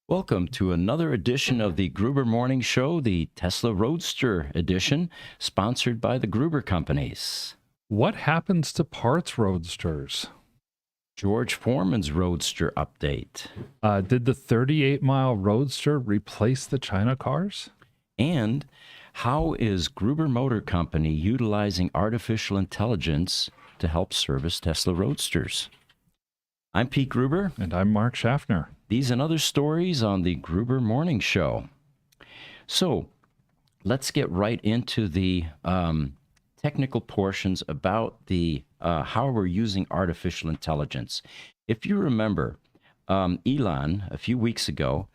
Welcome to another edition of the Gruber Morning Show, the Tesla Roadster edition, sponsored by the Gruber Companies. What happens to parts roadsters? George Foreman's Roadster update. Did the 38-mile Roadster replace the China cars? And how is Gruber Motor Company utilizing artificial intelligence to help service Tesla Roadsters? I'm Pete Gruber. And I'm Mark Schaffner. These and other stories on the Gruber Morning Show. So let's get right into the technical portions about the how we're using artificial intelligence. If you remember, Elon, a few weeks ago,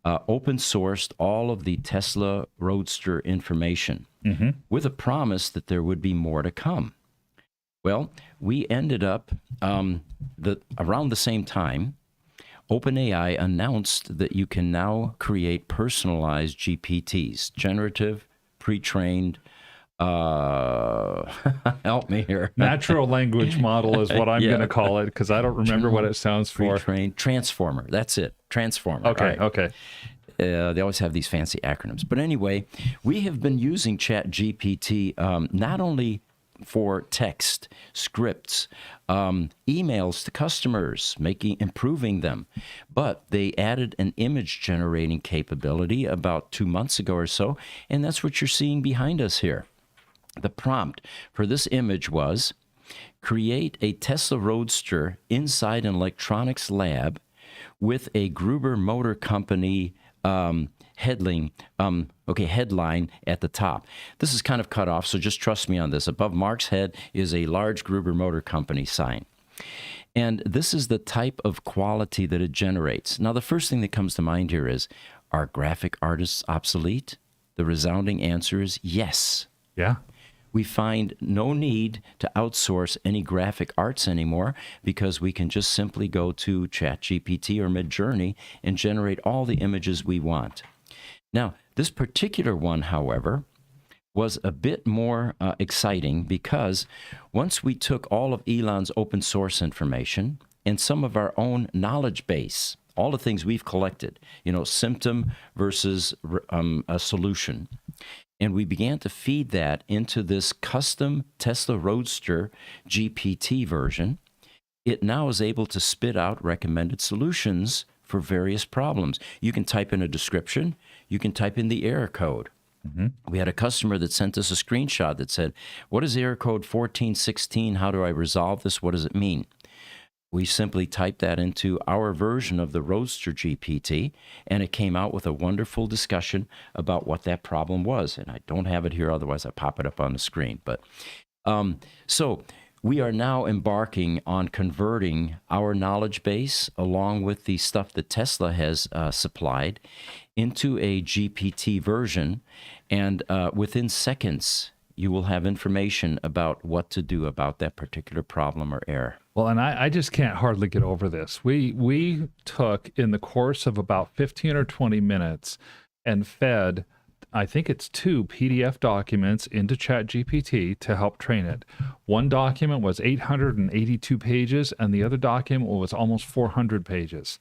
open sourced all of the Tesla Roadster information with a promise that there would be more to come. Well, we ended up around the same time. OpenAI announced that you can now create personalized GPTs, generative, pre-trained, help me here. Natural language model is what I'm going to call it because I don't remember what it stands for. Pre-trained transformer. That's it. Transformer. Okay, right. okay. They always have these fancy acronyms. But anyway, we have been using ChatGPT not only for text, scripts, emails to customers, improving them. But they added an image generating capability about 2 months ago or so, and that's what you're seeing behind us here. The prompt for this image was, create a Tesla Roadster inside an electronics lab with a Gruber Motor Company headline at the top. This is kind of cut off, so just trust me on this. Above Mark's head is a large Gruber Motor Company sign. And this is the type of quality that it generates. Now, the first thing that comes to mind here is, are graphic artists obsolete? The resounding answer is yes. Yeah. We find no need to outsource any graphic arts anymore because we can just simply go to ChatGPT or Midjourney and generate all the images we want. Now, this particular one, however, was a bit more exciting because once we took all of Elon's open source information and some of our own knowledge base, all the things we've collected, symptom versus a solution, and we began to feed that into this custom Tesla Roadster GPT version, it now is able to spit out recommended solutions for various problems. You can type in a description. You can type in the error code. We had a customer that sent us a screenshot that said, what is error code 1416? How do I resolve this? What does it mean? We simply typed that into our version of the Roadster GPT, and it came out with a wonderful discussion about what that problem was. And I don't have it here, otherwise I pop it up on the screen. But so we are now embarking on converting our knowledge base, along with the stuff that Tesla has supplied, into a GPT version. And within seconds, you will have information about what to do about that particular problem or error. Well, and I just can't hardly get over this. We took, in the course of about 15 or 20 minutes, and fed, I think it's 2 PDF documents into ChatGPT to help train it. One document was 882 pages, and the other document was almost 400 pages.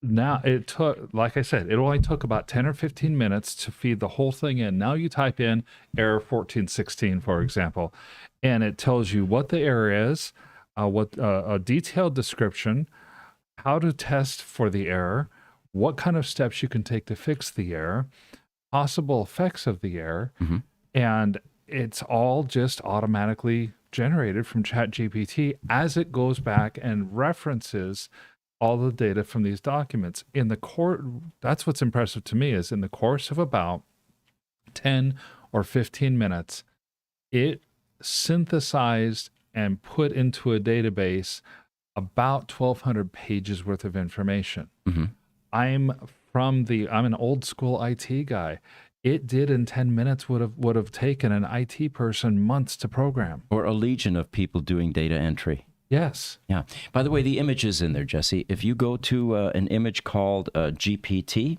Now it took, like I said, it only took about 10 or 15 minutes to feed the whole thing in. Now you type in error 1416, for example, and it tells you what the error is, what a detailed description, how to test for the error, what kind of steps you can take to fix the error, possible effects of the error, and it's all just automatically generated from ChatGPT as it goes back and references all the data from these documents. In the course, that's what's impressive to me, is in the course of about 10 or 15 minutes, it synthesized and put into a database about 1,200 pages worth of information. I'm an old school IT guy. It did in 10 minutes would have taken an IT person months to program. Or a legion of people doing data entry. Yes. Yeah. By the way, the image is in there, Jesse. If you go to an image called GPT,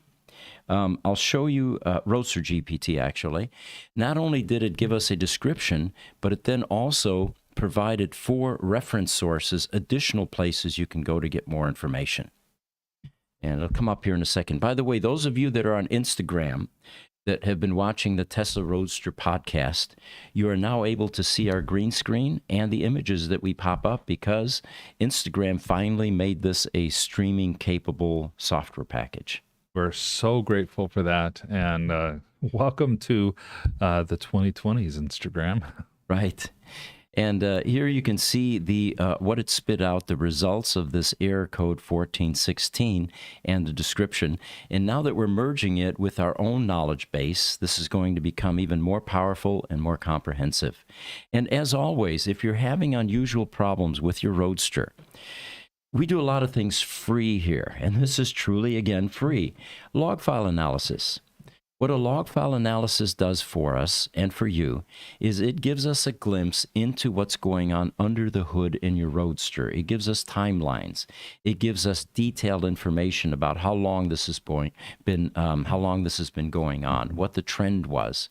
I'll show you Roadster GPT, actually. Not only did it give us a description, but it then also provided 4 reference sources, additional places you can go to get more information. And it'll come up here in a second. By the way, those of you that are on Instagram that have been watching the Tesla Roadster podcast, you are now able to see our green screen and the images that we pop up because Instagram finally made this a streaming capable software package. We're so grateful for that. And welcome to the 2020s Instagram. Right. And here you can see the what it spit out, the results of this error code 1416 and the description. And now that we're merging it with our own knowledge base, this is going to become even more powerful and more comprehensive. And as always, if you're having unusual problems with your Roadster, we do a lot of things free here, and this is truly, again, free. Log file analysis. What a log file analysis does for us and for you is it gives us a glimpse into what's going on under the hood in your Roadster. It gives us timelines. It gives us detailed information about how long this has been going on, what the trend was.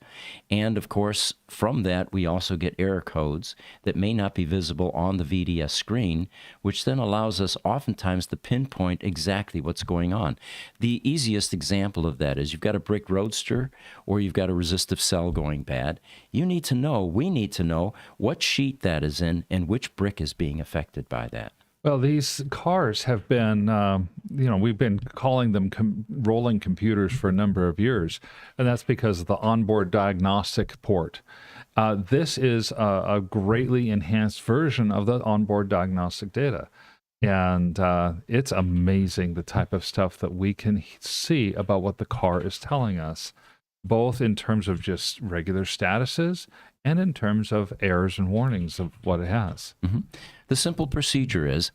And of course, from that, we also get error codes that may not be visible on the VDS screen, which then allows us oftentimes to pinpoint exactly what's going on. The easiest example of that is you've got a brick Roadster or you've got a resistive cell going bad. We need to know what sheet that is in and which brick is being affected by that. Well, these cars have been, we've been calling them rolling computers for a number of years, and that's because of the onboard diagnostic port. This is a greatly enhanced version of the onboard diagnostic data. And it's amazing the type of stuff that we can see about what the car is telling us, both in terms of just regular statuses and in terms of errors and warnings of what it has. Mm-hmm. The simple procedure is,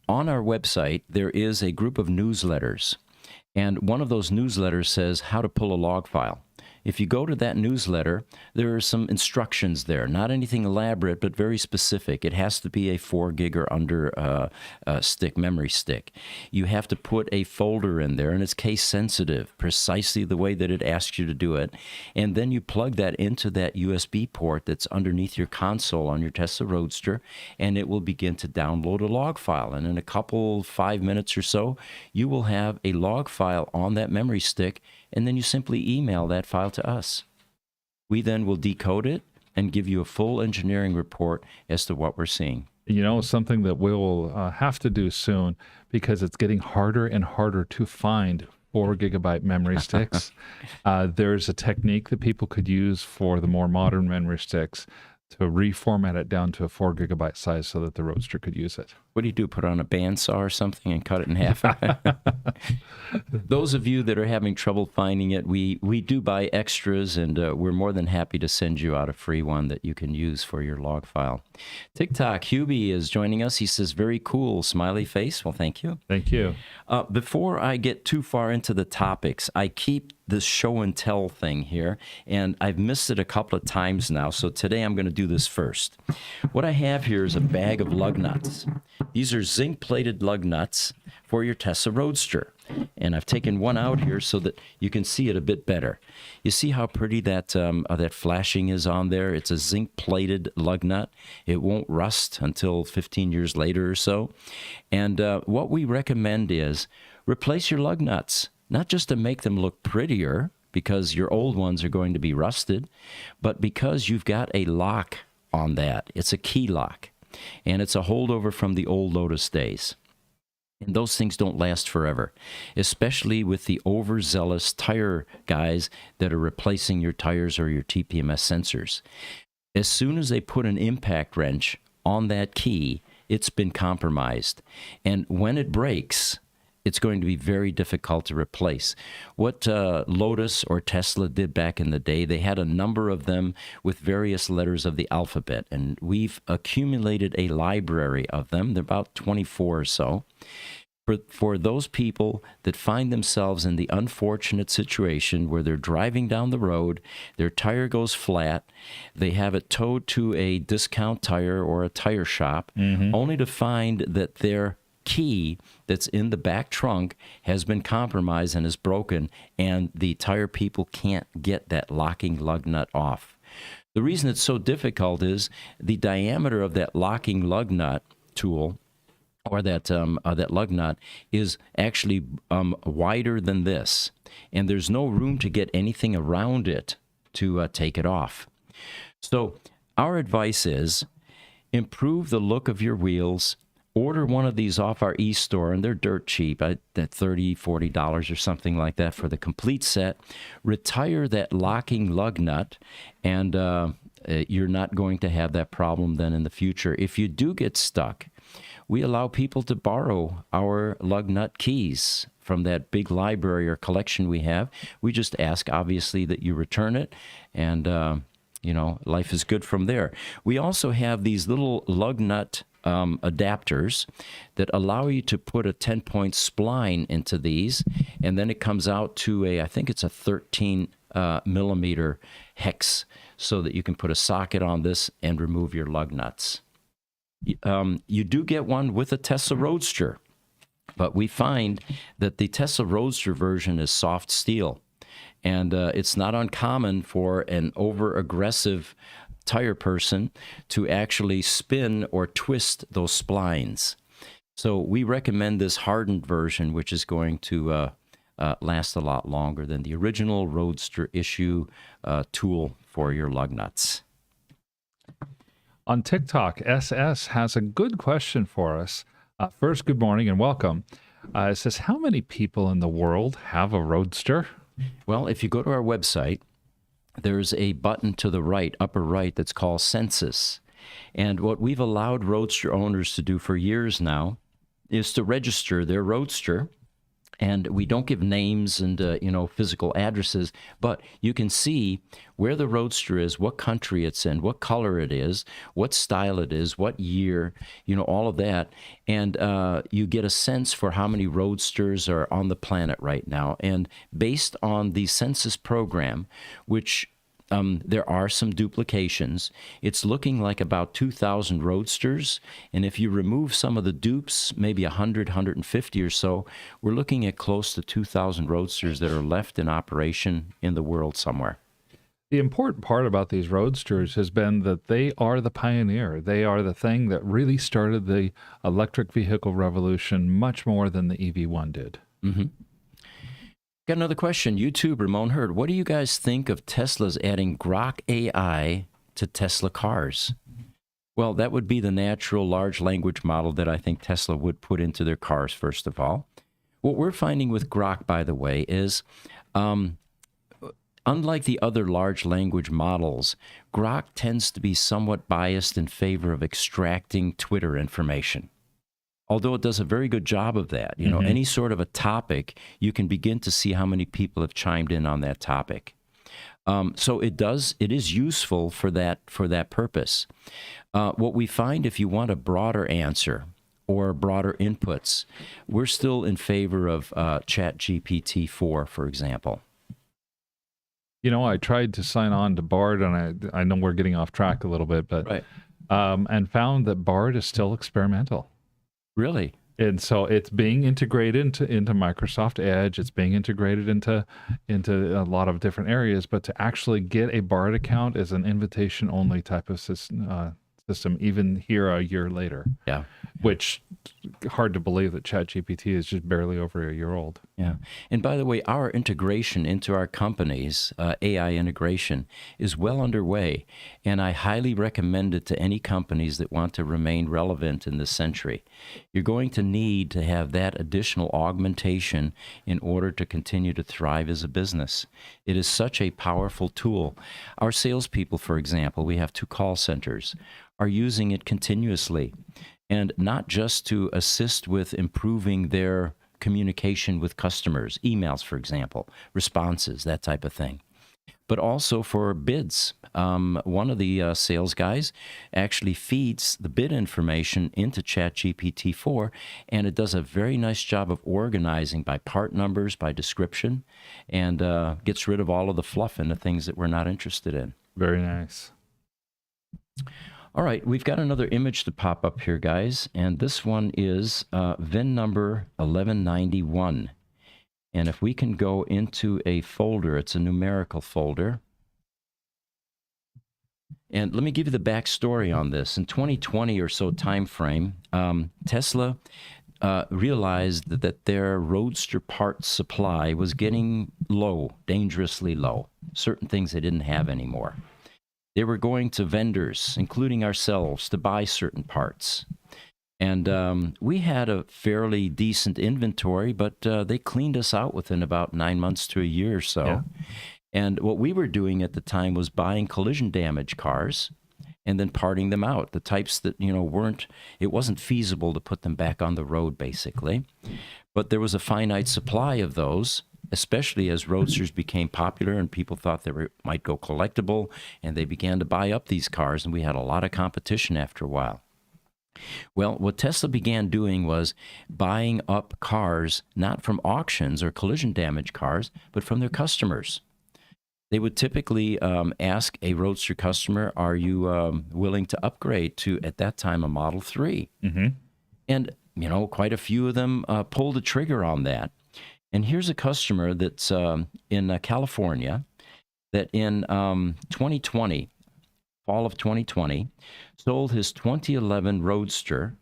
on our website, there is a group of newsletters, and one of those newsletters says how to pull a log file. If you go to that newsletter, there are some instructions there, not anything elaborate, but very specific. It has to be a 4 gig or under memory stick. You have to put a folder in there, and it's case sensitive, precisely the way that it asks you to do it. And then you plug that into that USB port that's underneath your console on your Tesla Roadster, and it will begin to download a log file. And in a 5 minutes or so, you will have a log file on that memory stick, and then you simply email that file to us. We then will decode it and give you a full engineering report as to what we're seeing. Something that we'll have to do soon, because it's getting harder and harder to find 4 gigabyte memory sticks. There's a technique that people could use for the more modern memory sticks to reformat it down to a 4 gigabyte size so that the Roadster could use it. What do you do? Put on a bandsaw or something and cut it in half? Those of you that are having trouble finding it, we do buy extras, and we're more than happy to send you out a free one that you can use for your log file. TikTok, Hubie is joining us. He says, very cool, smiley face. Well, thank you. Thank you. Before I get too far into the topics, I keep this show and tell thing here, and I've missed it a couple of times now, so today I'm going to do this first. What I have here is a bag of lug nuts. These are zinc-plated lug nuts for your Tesla Roadster. And I've taken one out here so that you can see it a bit better. You see how pretty that flashing is on there? It's a zinc-plated lug nut. It won't rust until 15 years later or so. And what we recommend is replace your lug nuts, not just to make them look prettier, because your old ones are going to be rusted, but because you've got a lock on that. It's a key lock, and it's a holdover from the old Lotus days. And those things don't last forever, especially with the overzealous tire guys that are replacing your tires or your TPMS sensors. As soon as they put an impact wrench on that key, it's been compromised. And when it breaks, it's going to be very difficult to replace. What Lotus or Tesla did back in the day, they had a number of them with various letters of the alphabet, and we've accumulated a library of them. There are about 24 or so. For those people that find themselves in the unfortunate situation where they're driving down the road, their tire goes flat, they have it towed to a discount tire or a tire shop, only to find that their key that's in the back trunk has been compromised and is broken, and the tire people can't get that locking lug nut off. The reason it's so difficult is the diameter of that locking lug nut tool or that lug nut is actually wider than this, and there's no room to get anything around it to take it off. So our advice is improve the look of your wheels. Order one of these off our e-store, and they're dirt cheap, at $30, $40 or something like that for the complete set. Retire that locking lug nut, and you're not going to have that problem then in the future. If you do get stuck, we allow people to borrow our lug nut keys from that big library or collection we have. We just ask, obviously, that you return it, and life is good from there. We also have these little lug nut adapters that allow you to put a 10-point spline into these, and then it comes out to I think it's a 13 millimeter hex, so that you can put a socket on this and remove your lug nuts. You do get one with a Tesla Roadster, but we find that the Tesla Roadster version is soft steel, and it's not uncommon for an over-aggressive tire person to actually spin or twist those splines. So we recommend this hardened version, which is going to last a lot longer than the original Roadster issue tool for your lug nuts. On TikTok, SS has a good question for us. First, good morning and welcome. It says, how many people in the world have a Roadster? Well, if you go to our website, there's a button to the right, upper right, that's called Census. And what we've allowed Roadster owners to do for years now is to register their Roadster. And we don't give names and, physical addresses, but you can see where the Roadster is, what country it's in, what color it is, what style it is, what year, all of that. And you get a sense for how many Roadsters are on the planet right now. And based on the census program, which there are some duplications, it's looking like about 2,000 Roadsters. And if you remove some of the dupes, maybe 100, 150 or so, we're looking at close to 2,000 Roadsters that are left in operation in the world somewhere. The important part about these Roadsters has been that they are the pioneer. They are the thing that really started the electric vehicle revolution much more than the EV1 did. Mm-hmm. Got another question. YouTube, Ramon Hurd. What do you guys think of Tesla's adding Grok AI to Tesla cars? Well, that would be the natural large language model that I think Tesla would put into their cars, first of all. What we're finding with Grok, by the way, is unlike the other large language models, Grok tends to be somewhat biased in favor of extracting Twitter information. Although it does a very good job of that. Any sort of a topic, you can begin to see how many people have chimed in on that topic. So it is useful for that purpose. What we find, if you want a broader answer or broader inputs, we're still in favor of ChatGPT-4, for example. I tried to sign on to Bard, and I know we're getting off track a little bit, but right. And found that Bard is still experimental. Really? And so it's being integrated into Microsoft Edge. It's being integrated into a lot of different areas. But to actually get a Bard account is an invitation-only type of system, even here a year later. Yeah. Which, hard to believe that ChatGPT is just barely over a year old. Yeah. And by the way, our integration into our companies, AI integration, is well underway. And I highly recommend it to any companies that want to remain relevant in this century. You're going to need to have that additional augmentation in order to continue to thrive as a business. It is such a powerful tool. Our salespeople, for example, we have 2 call centers, are using it continuously. And not just to assist with improving their communication with customers, emails, for example, responses, that type of thing, but also for bids. One of the sales guys actually feeds the bid information into ChatGPT-4, and it does a very nice job of organizing by part numbers, by description, and gets rid of all of the fluff and the things that we're not interested in. Very nice. All right, we've got another image to pop up here, guys, and this one is VIN number 1191. And if we can go into a folder, it's a numerical folder. And let me give you the backstory on this. In 2020 or so time frame, Tesla realized that their Roadster parts supply was getting low, dangerously low. Certain things they didn't have anymore. They were going to vendors, including ourselves, to buy certain parts. And we had a fairly decent inventory, but they cleaned us out within about 9 months to a year or so. Yeah. And what we were doing at the time was buying collision damage cars and then parting them out. The types that, it wasn't feasible to put them back on the road, basically. But there was a finite supply of those, especially as Roadsters became popular and people thought might go collectible, and they began to buy up these cars, and we had a lot of competition after a while. Well, what Tesla began doing was buying up cars, not from auctions or collision damage cars, but from their customers. They would typically ask a Roadster customer, are you willing to upgrade to, at that time, a Model 3? Mm-hmm. And, quite a few of them pulled the trigger on that. And here's a customer that's in California that in 2020, fall of 2020, sold his 2011 Roadster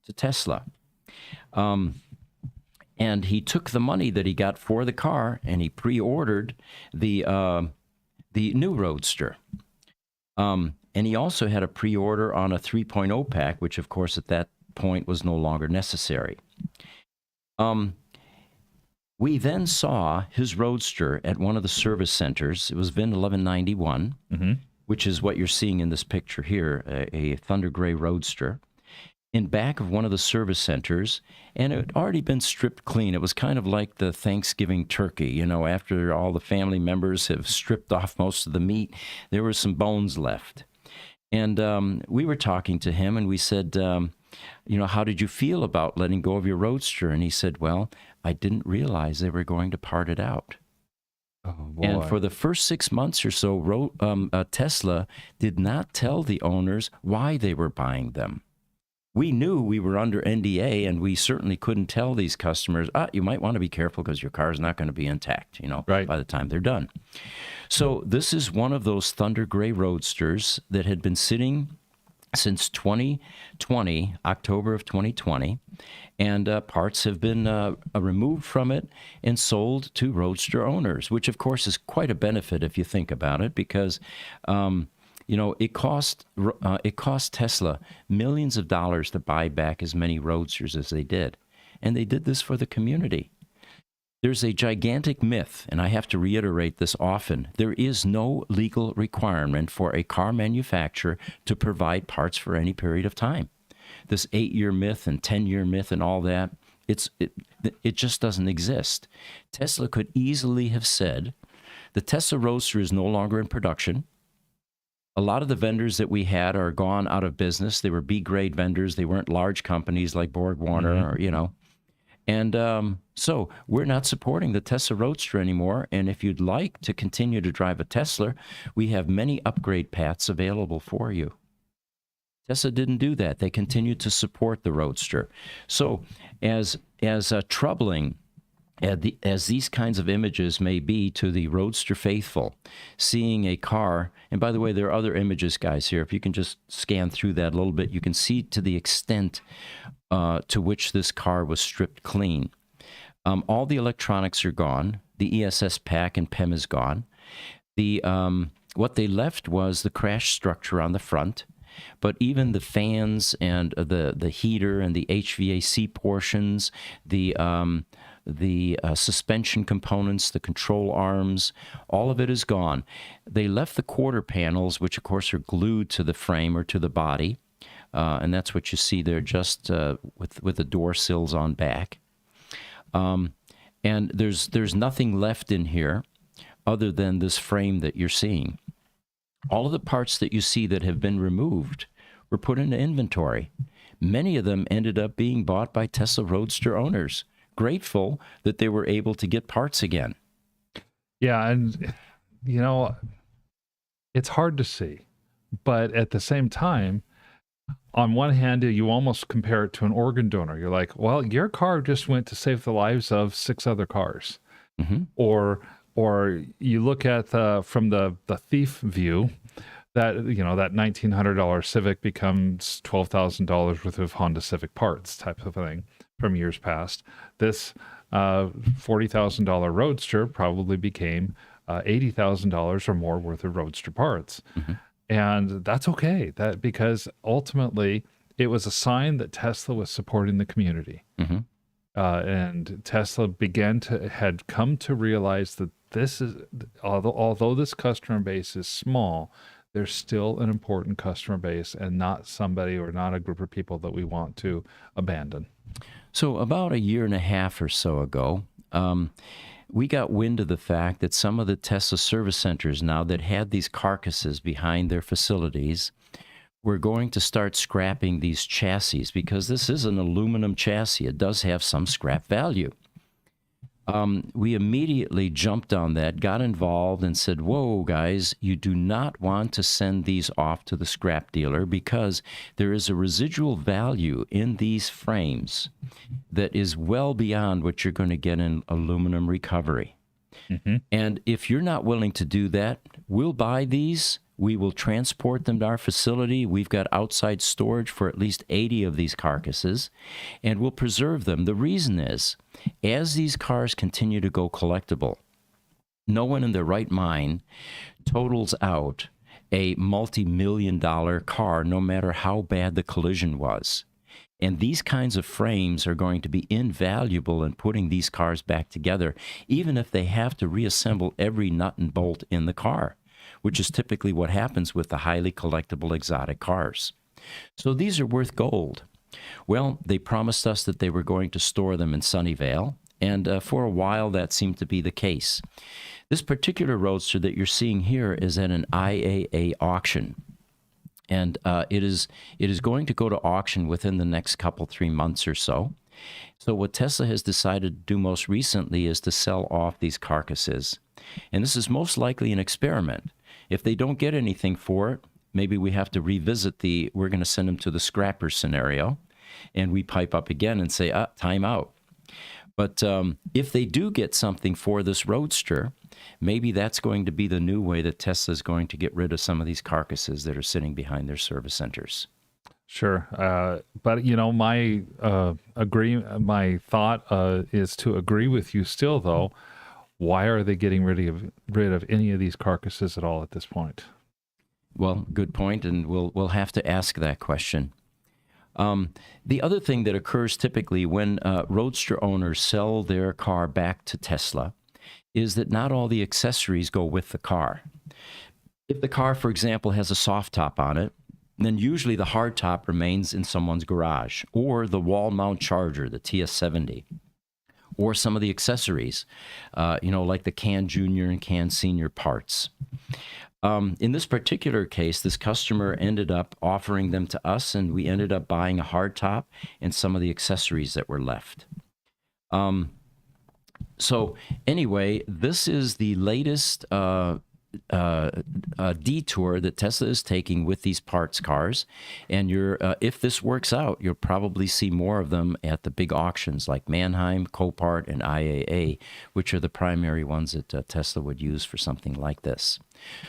to Tesla. And he took the money that he got for the car and he pre-ordered the new Roadster. And he also had a pre-order on a 3.0 pack, which of course at that point was no longer necessary. We then saw his Roadster at one of the service centers. It was VIN 1191, Mm-hmm. which is what you're seeing in this picture here, a Thunder Gray Roadster, in back of one of the service centers, and it had already been stripped clean. It was kind of like the Thanksgiving turkey, after all the family members have stripped off most of the meat, there were some bones left. And we were talking to him, and we said, how did you feel about letting go of your Roadster? And he said, well, I didn't realize they were going to part it out. Oh, boy. And for the first 6 months or so, Tesla did not tell the owners why they were buying them. We knew we were under NDA, and we certainly couldn't tell these customers, you might want to be careful because your car is not going to be intact, Right. by the time they're done. So this is one of those Thunder Gray Roadsters that had been sitting since 2020, October of 2020, and parts have been removed from it and sold to Roadster owners, which of course is quite a benefit if you think about it, because it cost Tesla millions of dollars to buy back as many Roadsters as they did, and they did this for the community. There's a gigantic myth, and I have to reiterate this often. There is no legal requirement for a car manufacturer to provide parts for any period of time. This 8-year myth and 10-year myth and all that, it just doesn't exist. Tesla could easily have said, the Tesla Roadster is no longer in production. A lot of the vendors that we had are gone out of business. They were B-grade vendors. They weren't large companies like Borg Warner or, And so we're not supporting the Tesla Roadster anymore. And if you'd like to continue to drive a Tesla, we have many upgrade paths available for you. Tesla didn't do that. They continued to support the Roadster. So as troubling as these kinds of images may be to the Roadster faithful, seeing a car, and by the way, there are other images, guys, here. If you can just scan through that a little bit, you can see to the extent to which this car was stripped clean. All the electronics are gone. The ESS pack and PEM is gone. What they left was the crash structure on the front, but even the fans and the heater and the HVAC portions, the suspension components, the control arms, all of it is gone. They left the quarter panels, which of course are glued to the frame or to the body, and that's what you see there, just with the door sills on back. And there's nothing left in here other than this frame that you're seeing. All of the parts that you see that have been removed were put into inventory. Many of them ended up being bought by Tesla Roadster owners, grateful that they were able to get parts again. Yeah, and it's hard to see, but at the same time, on one hand, you almost compare it to an organ donor. You're like, well, your car just went to save the lives of 6 other cars. Mm-hmm. Or you look at from the thief view, that that $1,900 Civic becomes $12,000 worth of Honda Civic parts type of thing from years past. This $40,000 Roadster probably became $80,000 or more worth of Roadster parts. And that's okay, because ultimately it was a sign that Tesla was supporting the community. And Tesla had come to realize that this is, although this customer base is small, there's still an important customer base, and not somebody or not a group of people that we want to abandon. So about a year and a half or so ago, we got wind of the fact that some of the Tesla service centers now that had these carcasses behind their facilities were going to start scrapping these chassis, because this is an aluminum chassis. It does have some scrap value. We immediately jumped on that, got involved, and said, whoa, guys, you do not want to send these off to the scrap dealer, because there is a residual value in these frames that is well beyond what you're going to get in aluminum recovery. And if you're not willing to do that, we'll buy these. We will transport them to our facility. We've got outside storage for at least 80 of these carcasses, and we'll preserve them. The reason is, as these cars continue to go collectible, no one in their right mind totals out a multi-million-dollar car, no matter how bad the collision was. And these kinds of frames are going to be invaluable in putting these cars back together, even if they have to reassemble every nut and bolt in the car, which is typically what happens with the highly collectible exotic cars. So these are worth gold. Well, they promised us that they were going to store them in Sunnyvale, and for a while that seemed to be the case. This particular Roadster that you're seeing here is at an IAA auction. And it is going to go to auction within the next 3 months or so. So what Tesla has decided to do most recently is to sell off these carcasses. And this is most likely an experiment. If they don't get anything for it, maybe we have to revisit we're going to send them to the scrapper scenario. And we pipe up again and say, time out. But if they do get something for this Roadster, maybe that's going to be the new way that Tesla is going to get rid of some of these carcasses that are sitting behind their service centers. Sure. But, my thought is to agree with you still, though. Why are they getting rid of any of these carcasses at all at this point? Well, good point, and we'll have to ask that question. The other thing that occurs typically when Roadster owners sell their car back to Tesla is that not all the accessories go with the car. If the car, for example, has a soft top on it, then usually the hard top remains in someone's garage, or the wall mount charger, the TS70, or some of the accessories, like the CAN Junior and CAN Senior parts. In this particular case, this customer ended up offering them to us, and we ended up buying a hard top and some of the accessories that were left. So anyway, this is the latest detour that Tesla is taking with these parts cars, and if this works out, you'll probably see more of them at the big auctions like Mannheim, Copart, and IAA, which are the primary ones that Tesla would use for something like this.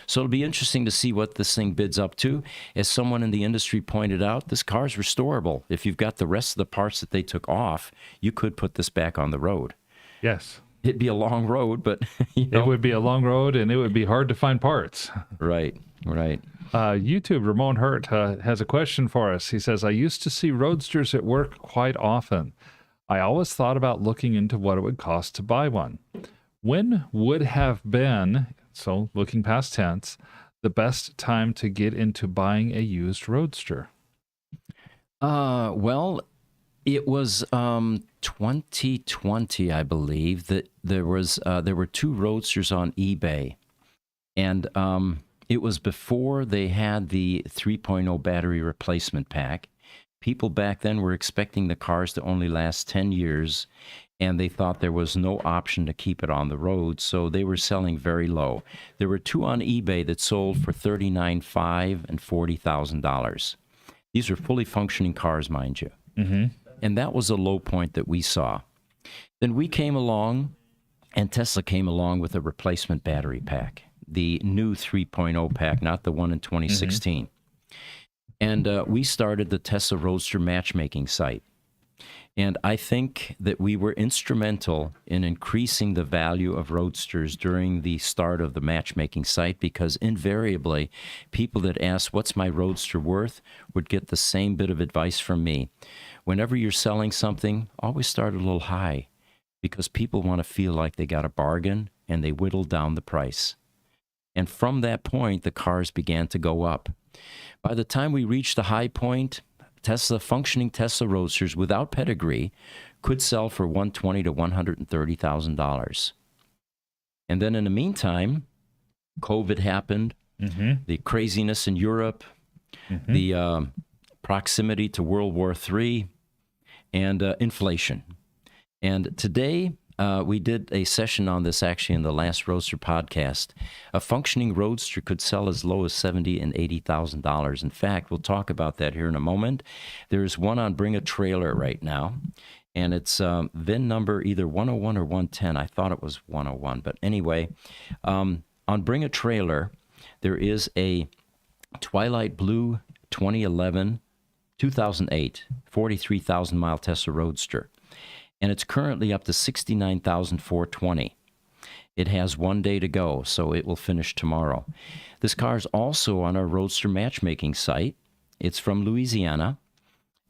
So it'll be interesting to see what this thing bids up to. As someone in the industry pointed out, this car's restorable. If you've got the rest of the parts that they took off, you could put this back on the road. Yes. It'd be a long road, but it would be a long road, and it would be hard to find parts. Right. YouTube, Ramon Hurt has a question for us. He says, I used to see Roadsters at work quite often. I always thought about looking into what it would cost to buy one. When would have been, so looking past tense, the best time to get into buying a used Roadster? Well, it was 2020, I believe, that there were two Roadsters on eBay, and it was before they had the 3.0 battery replacement pack. People back then were expecting the cars to only last 10 years, and they thought there was no option to keep it on the road, so they were selling very low. There were two on eBay that sold for $39,500 and $40,000. These were fully functioning cars, mind you. Mm-hmm. And that was a low point that we saw. Then we came along, and Tesla came along with a replacement battery pack. the new 3.0 pack, not the one in 2016. And we started the Tesla Roadster matchmaking site. And I think that we were instrumental in increasing the value of Roadsters during the start of the matchmaking site, because invariably people that asked, what's my Roadster worth, would get the same bit of advice from me. Whenever you're selling something, always start a little high, because people want to feel like they got a bargain, and they whittle down the price. And from that point, the cars began to go up. By the time we reached the high point, functioning Tesla Roadsters without pedigree could sell for $120,000 to $130,000. And then in the meantime, COVID happened, the craziness in Europe, the proximity to World War III, and inflation. And today, we did a session on this actually in the last Roadster podcast. A functioning Roadster could sell as low as $70,000 and $80,000. In fact, we'll talk about that here in a moment. There's one on Bring a Trailer right now, and it's VIN number either 101 or 110. I thought it was 101, but anyway, on Bring a Trailer, there is a Twilight Blue 2008, 43,000-mile Tesla Roadster. And it's currently up to $69,420. It has 1 day to go, so it will finish tomorrow. This car is also on our Roadster matchmaking site. It's from Louisiana,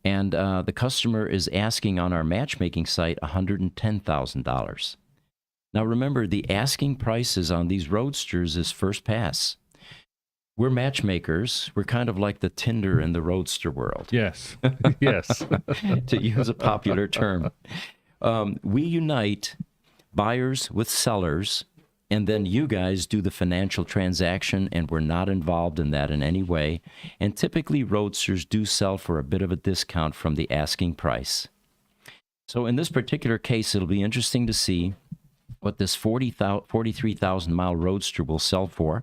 and the customer is asking on our matchmaking site $110,000. Now remember, the asking prices on these Roadsters is first pass. We're matchmakers. We're kind of like the Tinder in the Roadster world. Yes, yes. To use a popular term. We unite buyers with sellers, and then you guys do the financial transaction, and we're not involved in that in any way. And typically, Roadsters do sell for a bit of a discount from the asking price. So in this particular case, it'll be interesting to see what this 43,000-mile Roadster will sell for.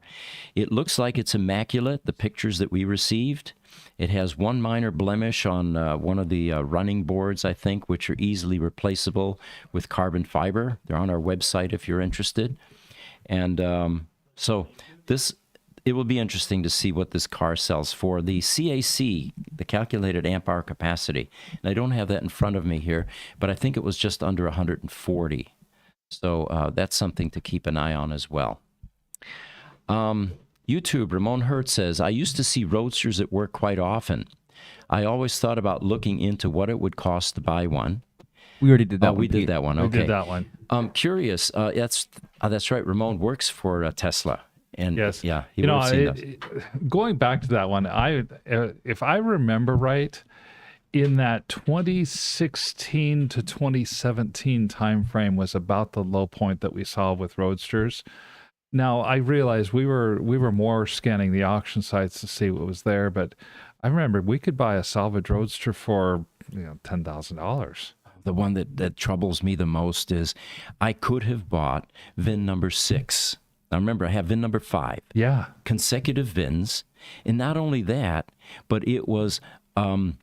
It looks like it's immaculate, the pictures that we received. It has one minor blemish on one of the running boards, I think, which are easily replaceable with carbon fiber. They're on our website if you're interested. And so it will be interesting to see what this car sells for. The CAC, the calculated amp hour capacity, and I don't have that in front of me here, but I think it was just under 140. So that's something to keep an eye on as well. YouTube, Ramon Hurt says, I used to see Roadsters at work quite often. I always thought about looking into what it would cost to buy one. We already did that one. We did that one. Okay. We did that one. Curious. That's right. Ramon works for Tesla. And Yes. yeah, he would have seen those. Going back to that one, if I remember right, in that 2016 to 2017 timeframe was about the low point that we saw with Roadsters. Now I realize we were more scanning the auction sites to see what was there, but I remember we could buy a salvage Roadster for $10,000. The one that troubles me the most is I could have bought VIN number 6. Now remember, I have VIN number 5. Yeah, Consecutive VINs, and not only that, but it was Robin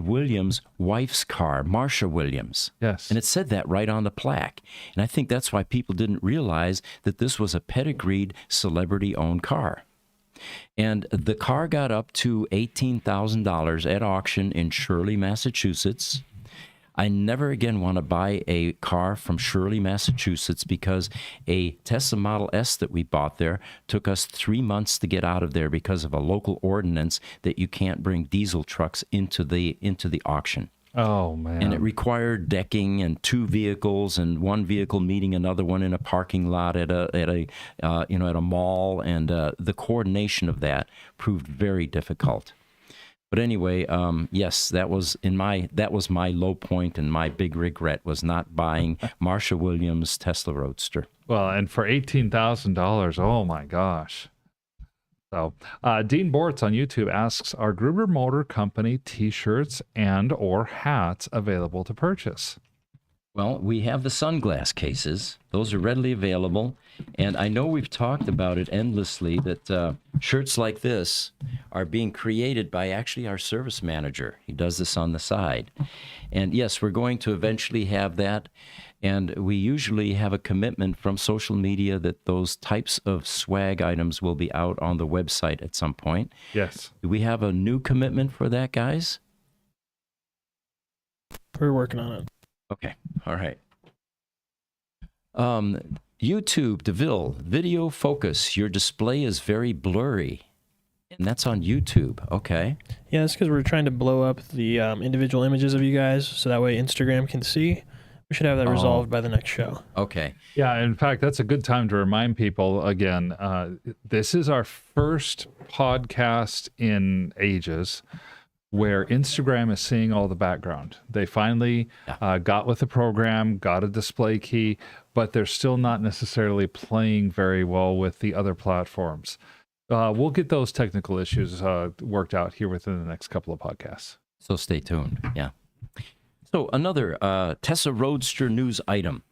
Williams' wife's car, Marsha Williams. yes, And it said that right on the plaque. And I think that's why people didn't realize that this was a pedigreed, celebrity-owned car. And the car got up to $18,000 at auction in Shirley, Massachusetts. I never again want to buy a car from Shirley, Massachusetts, because a Tesla Model S that we bought there took us 3 months to get out of there because of a local ordinance that you can't bring diesel trucks into the auction. Oh man. And it required decking and 2 vehicles and 1 vehicle meeting another one in a parking lot at a mall, and the coordination of that proved very difficult. But anyway, yes, that was my low point, and my big regret was not buying Marsha Williams' Tesla Roadster. Well, and for $18,000, oh my gosh. So, Dean Bortz on YouTube asks, are Gruber Motor Company T-shirts and or hats available to purchase? Well, we have the sunglass cases. Those are readily available. And I know we've talked about it endlessly that shirts like this are being created by actually our service manager. He does this on the side. And yes, we're going to eventually have that. And we usually have a commitment from social media that those types of swag items will be out on the website at some point. Yes. Do we have a new commitment for that, guys? We're working on it. Okay. All right. YouTube, DeVille, video focus. Your display is very blurry. And that's on YouTube. Okay. Yeah, that's because we're trying to blow up the individual images of you guys so that way Instagram can see. We should have that resolved by the next show. Okay. Yeah, in fact, that's a good time to remind people again. This is our first podcast in ages where Instagram is seeing all the background. They finally got with the program, got a display key, but they're still not necessarily playing very well with the other platforms. We'll get those technical issues worked out here within the next couple of podcasts. So stay tuned. Yeah. So another Tesla Roadster news item.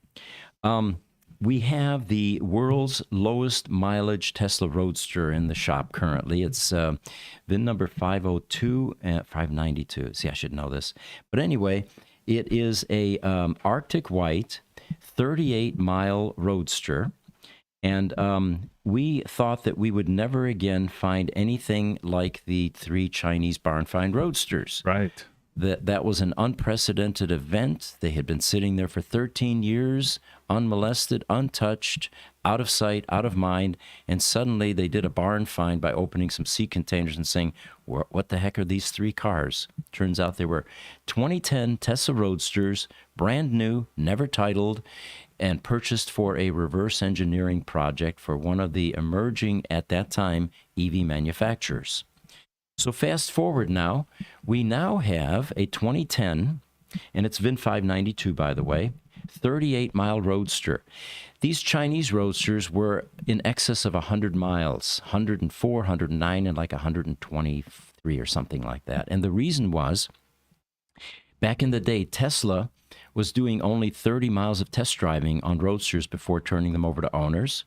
We have the world's lowest mileage Tesla Roadster in the shop currently. It's VIN number 502 and 592. See, I should know this. But anyway, it is a Arctic White 38-mile Roadster. And we thought that we would never again find anything like the 3 Chinese barn find Roadsters. Right. That was an unprecedented event. They had been sitting there for 13 years, unmolested, untouched, out of sight, out of mind, and suddenly they did a barn find by opening some sea containers and saying, what the heck are these 3 cars? Turns out they were 2010 Tesla Roadsters, brand new, never titled, and purchased for a reverse engineering project for one of the emerging, at that time, EV manufacturers. So fast forward now, we now have a 2010, and it's VIN 592, by the way, 38-mile Roadster. These Chinese Roadsters were in excess of 100 miles, 104, 109, and like 123 or something like that. And the reason was, back in the day, Tesla was doing only 30 miles of test driving on Roadsters before turning them over to owners.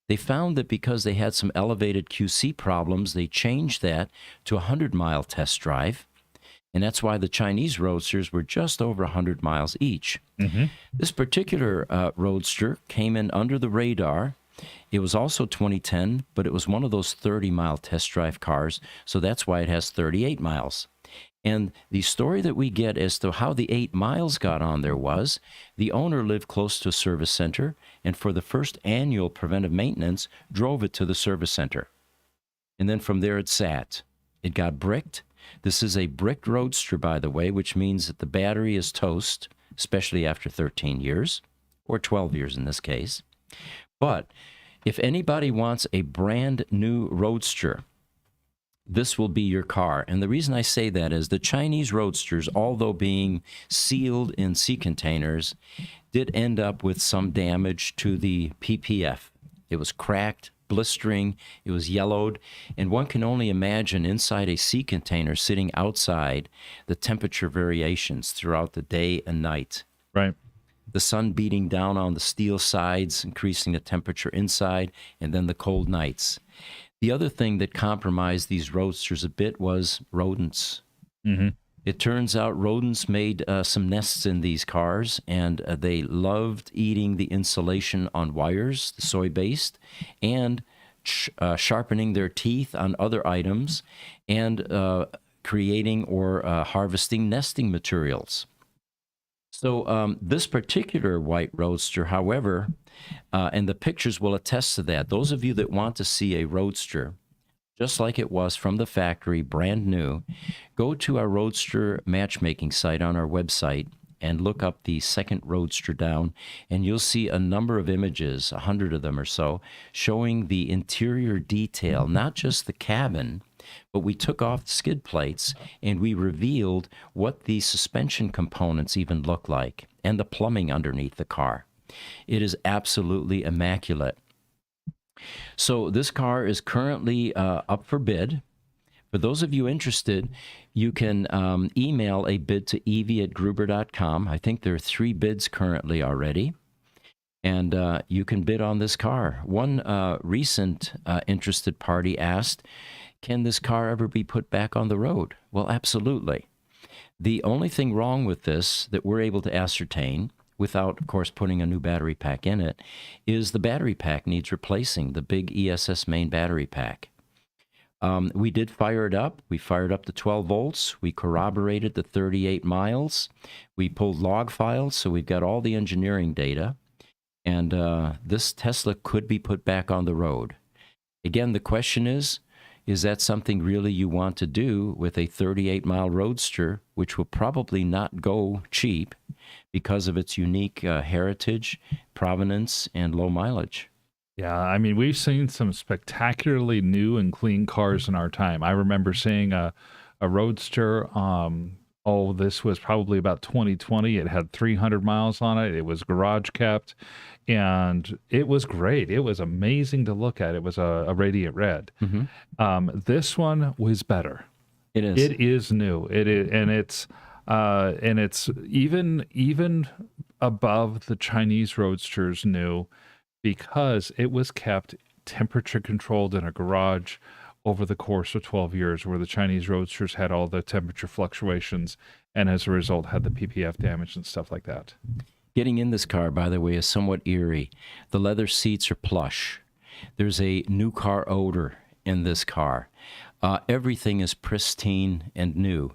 They found that because they had some elevated QC problems, they changed that to a 100-mile test drive. And that's why the Chinese Roadsters were just over 100 miles each. Mm-hmm. This particular Roadster came in under the radar. It was also 2010, but it was one of those 30-mile test drive cars, so that's why it has 38 miles. And the story that we get as to how the 8 miles got on there was the owner lived close to a service center, and for the first annual preventive maintenance, drove it to the service center. And then from there it sat. It got bricked. This is a bricked Roadster, by the way, which means that the battery is toast, especially after 13 years, or 12 years in this case. But if anybody wants a brand new Roadster, this will be your car. And the reason I say that is the Chinese Roadsters, although being sealed in sea containers, did end up with some damage to the PPF. It was cracked, blistering, it was yellowed, and one can only imagine inside a sea container sitting outside the temperature variations throughout the day and night. Right. The sun beating down on the steel sides, increasing the temperature inside, and then the cold nights. The other thing that compromised these Roadsters a bit was rodents. Mm-hmm. It turns out rodents made some nests in these cars, and they loved eating the insulation on wires, the soy-based, and sharpening their teeth on other items, and creating or harvesting nesting materials. So this particular white Roadster, however, and the pictures will attest to that. Those of you that want to see a Roadster, just like it was from the factory, brand new, go to our Roadster matchmaking site on our website and look up the second Roadster down, and you'll see a number of images, 100 of them or so, showing the interior detail, not just the cabin, but we took off the skid plates and we revealed what the suspension components even look like and the plumbing underneath the car. It is absolutely immaculate. So this car is currently up for bid. For those of you interested, you can email a bid to evie@gruber.com. I think there are 3 bids currently already. And you can bid on this car. One recent interested party asked, can this car ever be put back on the road? Well, absolutely. The only thing wrong with this that we're able to ascertain, without, of course, putting a new battery pack in it, is the battery pack needs replacing, the big ESS main battery pack. We did fire it up. We fired up to 12 volts. We corroborated the 38 miles. We pulled log files, so we've got all the engineering data. And this Tesla could be put back on the road. Again, the question is that something really you want to do with a 38-mile Roadster, which will probably not go cheap because of its unique heritage, provenance, and low mileage? Yeah, I mean, we've seen some spectacularly new and clean cars in our time. I remember seeing a Roadster. This was probably about 2020. It had 300 miles on it. It was garage kept, and it was great. It was amazing to look at. It was a radiant red. Mm-hmm. This one was better. It is. It is new. It is, and it's even above the Chinese Roadsters new, because it was kept temperature controlled in a garage over the course of 12 years, where the Chinese Roadsters had all the temperature fluctuations and as a result had the PPF damage and stuff like that. Getting in this car, by the way, is somewhat eerie. The leather seats are plush. There's a new car odor in this car. Everything is pristine and new.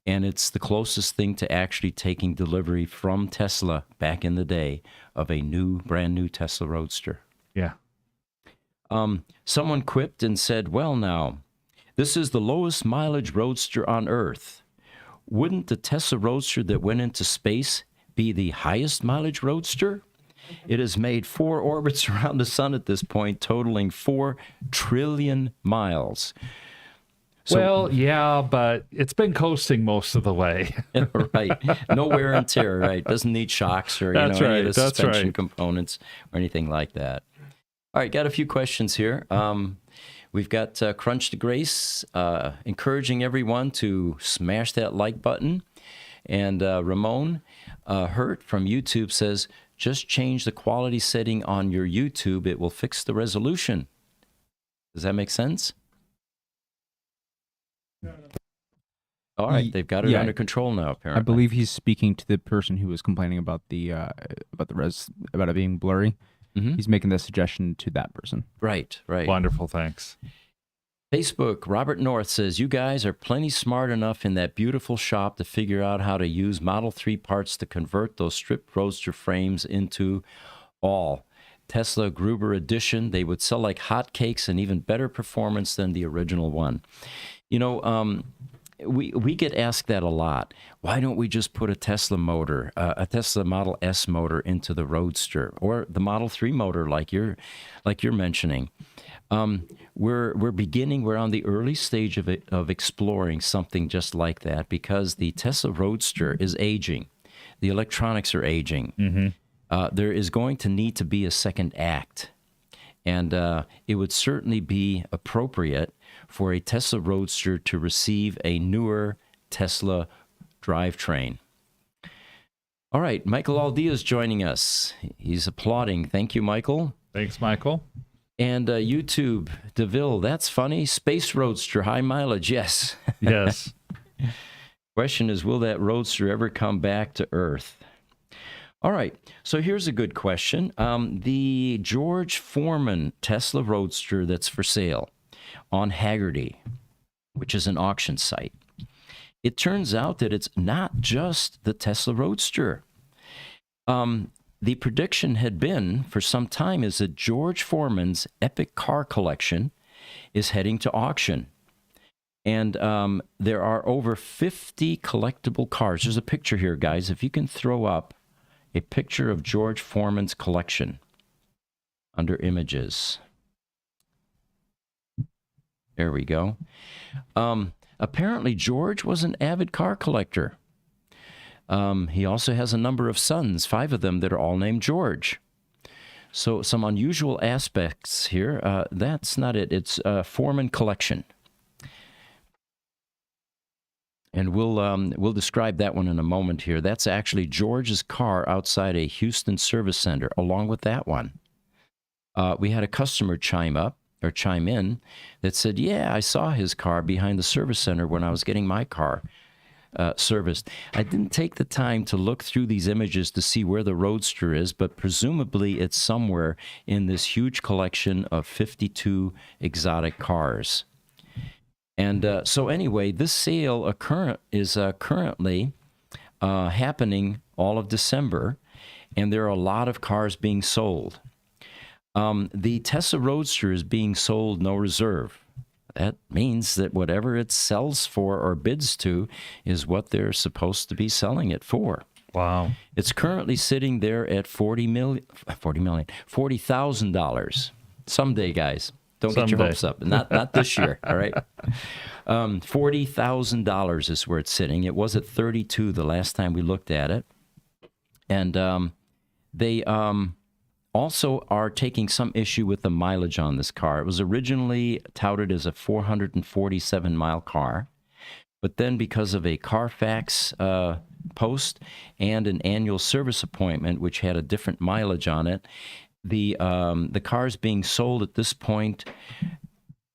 And it's the closest thing to actually taking delivery from Tesla back in the day of a brand new Tesla Roadster. Yeah. Someone quipped and said, well, now, this is the lowest mileage Roadster on Earth. Wouldn't the Tesla Roadster that went into space be the highest mileage Roadster? It has made 4 orbits around the sun at this point, totaling 4 trillion miles. So, well, yeah, but it's been coasting most of the way. Right. No wear and tear, right? Doesn't need shocks or any of the suspension components or anything like that. All right, got a few questions here. We've got Crunch to Grace encouraging everyone to smash that like button. And Ramon Hurt from YouTube says, just change the quality setting on your YouTube. It will fix the resolution. Does that make sense? All right, they've got it under control now, apparently. I believe he's speaking to the person who was complaining about about it being blurry. Mm-hmm. He's making the suggestion to that person. Right. Wonderful, thanks. Facebook, Robert North says, you guys are plenty smart enough in that beautiful shop to figure out how to use Model 3 parts to convert those stripped Roadster frames into all Tesla Gruber Edition. They would sell like hotcakes and even better performance than the original one. You know, we get asked that a lot. Why don't we just put a Tesla motor, a Tesla Model S motor into the Roadster, or the Model 3 motor like you're mentioning? We're on the early stage of exploring something just like that, because the Tesla Roadster is aging. The electronics are aging. Mm-hmm. There is going to need to be a second act. And it would certainly be appropriate for a Tesla Roadster to receive a newer Tesla drivetrain. All right, Michael Aldea is joining us. He's applauding. Thank you, Michael. Thanks, Michael. And YouTube, DeVille, that's funny. Space Roadster, high mileage, yes. Yes. Question is, will that Roadster ever come back to Earth? All right, so here's a good question. The George Foreman Tesla Roadster that's for sale on Haggerty, which is an auction site. It turns out that it's not just the Tesla Roadster. The prediction had been for some time is that George Foreman's epic car collection is heading to auction. And there are over 50 collectible cars. There's a picture here, guys. If you can throw up a picture of George Foreman's collection under images. There we go. Apparently, George was an avid car collector. He also has a number of sons, 5 of them that are all named George. So some unusual aspects here. That's not it. It's Foreman collection. And we'll describe that one in a moment here. That's actually George's car outside a Houston service center, along with that one. We had a customer chime in that said, yeah, I saw his car behind the service center when I was getting my car serviced. I didn't take the time to look through these images to see where the Roadster is, but presumably it's somewhere in this huge collection of 52 exotic cars. And so anyway, this sale is currently happening all of December, and there are a lot of cars being sold. The Tesla Roadster is being sold no reserve. That means that whatever it sells for or bids to is what they're supposed to be selling it for. Wow. It's currently sitting there at $40,000. Someday, guys. Don't get your hopes up. Not this year, all right? $40,000 is where it's sitting. It was at 32 the last time we looked at it. And they also are taking some issue with the mileage on this car. It was originally touted as a 447-mile car, but then because of a Carfax post and an annual service appointment, which had a different mileage on it, the car is being sold at this point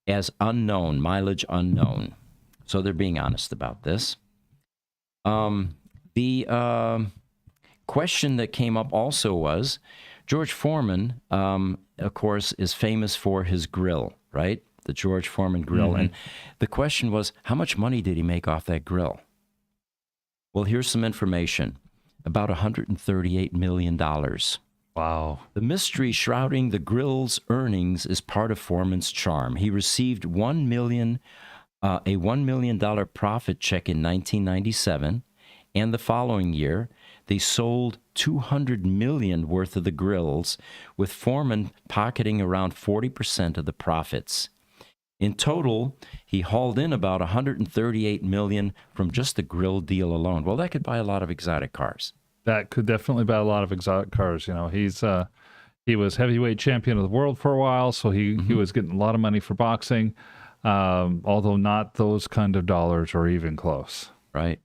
as unknown, mileage unknown. So they're being honest about this. The question that came up also was, George Foreman, of course, is famous for his grill, right? The George Foreman grill. Mm-hmm. And the question was, how much money did he make off that grill? Well, here's some information. About $138 million. Wow. The mystery shrouding the grill's earnings is part of Foreman's charm. He received a $1 million profit check in 1997, and the following year, they sold $200 million worth of the grills, with Foreman pocketing around 40% of the profits. In total, he hauled in about $138 million from just the grill deal alone. Well, that could buy a lot of exotic cars. That could definitely buy a lot of exotic cars. You know, he was heavyweight champion of the world for a while, so he was getting a lot of money for boxing, although not those kind of dollars or even close. Right.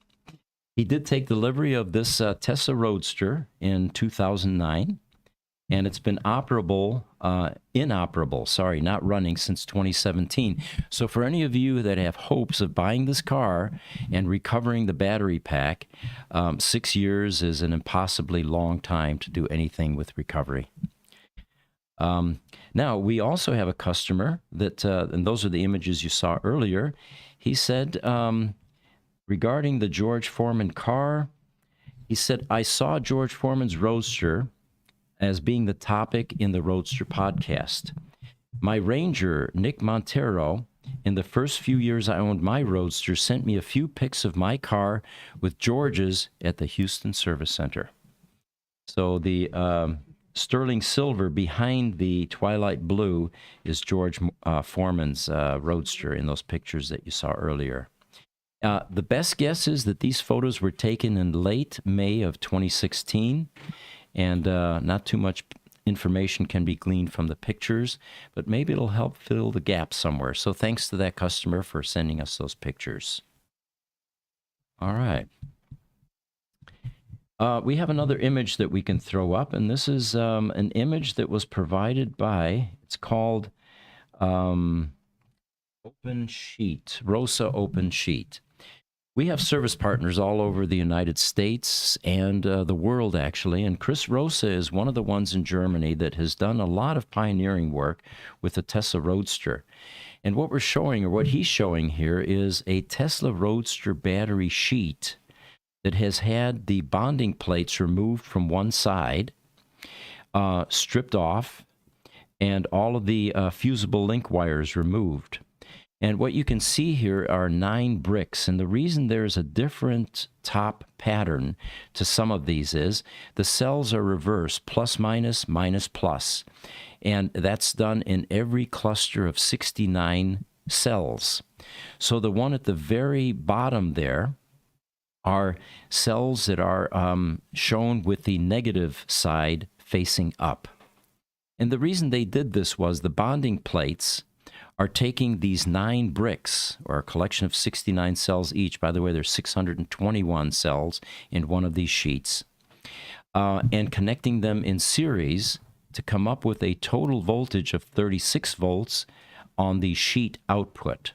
He did take delivery of this Tesla Roadster in 2009, and it's been not running since 2017. So for any of you that have hopes of buying this car and recovering the battery pack, 6 years is an impossibly long time to do anything with recovery. Now, we also have a customer that, and those are the images you saw earlier. He said, regarding the George Foreman car, he said, I saw George Foreman's Roadster as being the topic in the Roadster podcast. My Ranger, Nick Montero, in the first few years I owned my Roadster, sent me a few pics of my car with George's at the Houston Service Center. So the sterling silver behind the twilight blue is George Foreman's Roadster in those pictures that you saw earlier. The best guess is that these photos were taken in late May of 2016, and not too much information can be gleaned from the pictures, but maybe it'll help fill the gap somewhere. So thanks to that customer for sending us those pictures. All right. We have another image that we can throw up, and this is an image that was provided by, it's called Open Sheet, Rosa Open Sheet. We have service partners all over the United States and the world, actually, and Chris Rosa is one of the ones in Germany that has done a lot of pioneering work with the Tesla Roadster. And what we're showing, or what he's showing here, is a Tesla Roadster battery sheet that has had the bonding plates removed from one side, stripped off, and all of the fusible link wires removed. And what you can see here are 9 bricks, and the reason there's a different top pattern to some of these is the cells are reversed, plus, minus, minus, plus, and that's done in every cluster of 69 cells. So the one at the very bottom there are cells that are shown with the negative side facing up. And the reason they did this was the bonding plates are taking these 9 bricks, or a collection of 69 cells each. By the way, there's 621 cells in one of these sheets, and connecting them in series to come up with a total voltage of 36 volts on the sheet output.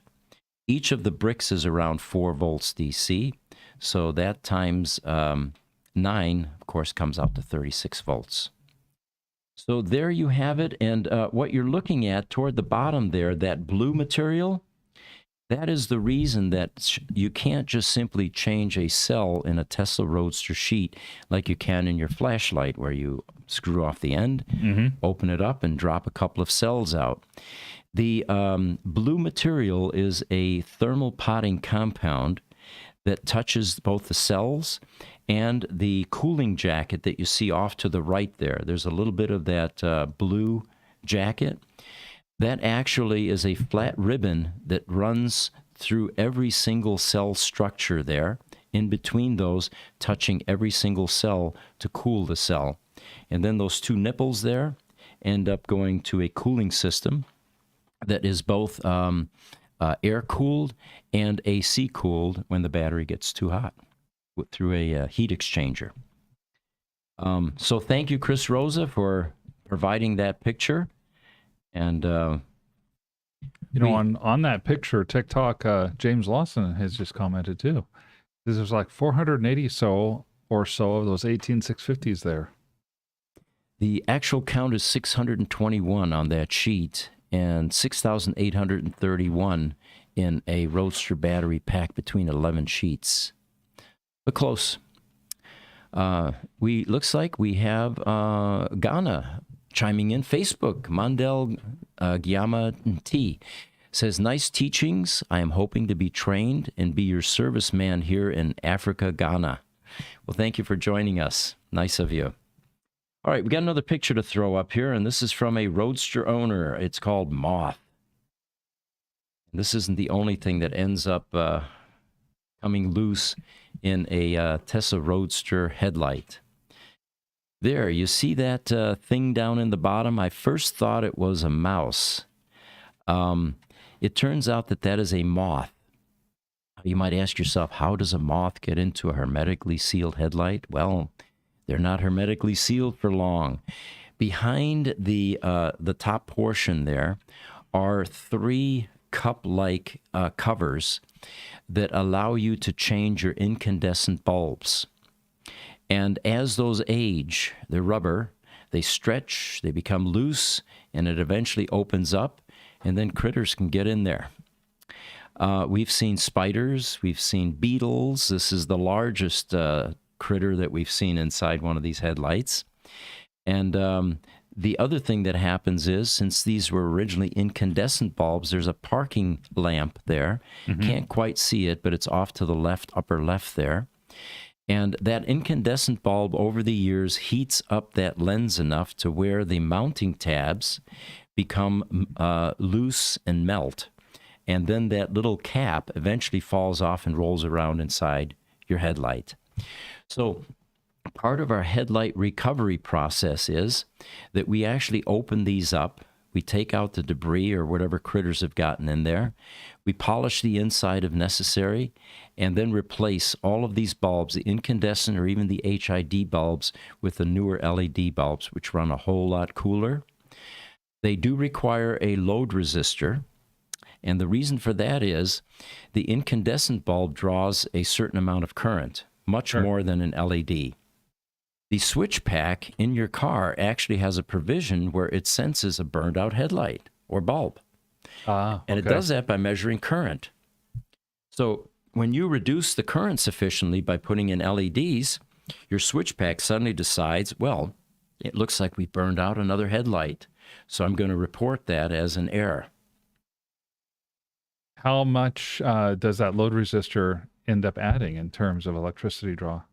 Each of the bricks is around 4 volts DC, so that times 9, of course, comes out to 36 volts. So there you have it, and what you're looking at toward the bottom there, that blue material, that is the reason that you can't just simply change a cell in a Tesla Roadster sheet like you can in your flashlight, where you screw off the end, open it up, and drop a couple of cells out. The blue material is a thermal potting compound that touches both the cells and the cooling jacket that you see off to the right there. There's a little bit of that blue jacket. That actually is a flat ribbon that runs through every single cell structure there, in between those, touching every single cell to cool the cell. And then those 2 nipples there end up going to a cooling system that is both air-cooled and AC-cooled when the battery gets too hot through a heat exchanger. So thank you, Chris Rosa, for providing that picture. And on that picture, TikTok, James Lawson has just commented too. There's like 480 or so of those 18650s there. The actual count is 621 on that sheet, and 6,831 in a Roadster battery pack between 11 sheets. But close. Looks like we have Ghana chiming in. Facebook, Mandel Gyama T says, nice teachings. I am hoping to be trained and be your serviceman here in Africa, Ghana. Well, thank you for joining us. Nice of you. All right, we got another picture to throw up here, and this is from a Roadster owner. It's called Moth. This isn't the only thing that ends up coming loose in a Tesla Roadster headlight. There, you see that thing down in the bottom? I first thought it was a mouse. It turns out that is a moth. You might ask yourself, how does a moth get into a hermetically sealed headlight? Well, they're not hermetically sealed for long. Behind the top portion there are 3 cup-like covers that allow you to change your incandescent bulbs. And as those age, they're rubber, they stretch, they become loose, and it eventually opens up, and then critters can get in there. We've seen spiders, we've seen beetles. This is the largest critter that we've seen inside one of these headlights. And the other thing that happens is, since these were originally incandescent bulbs, there's a parking lamp there. Can't quite see it, but it's off to the left, upper left there. And that incandescent bulb over the years heats up that lens enough to where the mounting tabs become loose and melt. And then that little cap eventually falls off and rolls around inside your headlight. So part of our headlight recovery process is that we actually open these up. We take out the debris or whatever critters have gotten in there. We polish the inside if necessary, and then replace all of these bulbs, the incandescent or even the HID bulbs, with the newer LED bulbs, which run a whole lot cooler. They do require a load resistor, and the reason for that is the incandescent bulb draws a certain amount of current, much more than an LED. The switch pack in your car actually has a provision where it senses a burned out headlight or bulb. And it does that by measuring current. So when you reduce the current sufficiently by putting in LEDs, your switch pack suddenly decides, well, it looks like we burned out another headlight, so I'm going to report that as an error. How much does that load resistor end up adding in terms of electricity draw?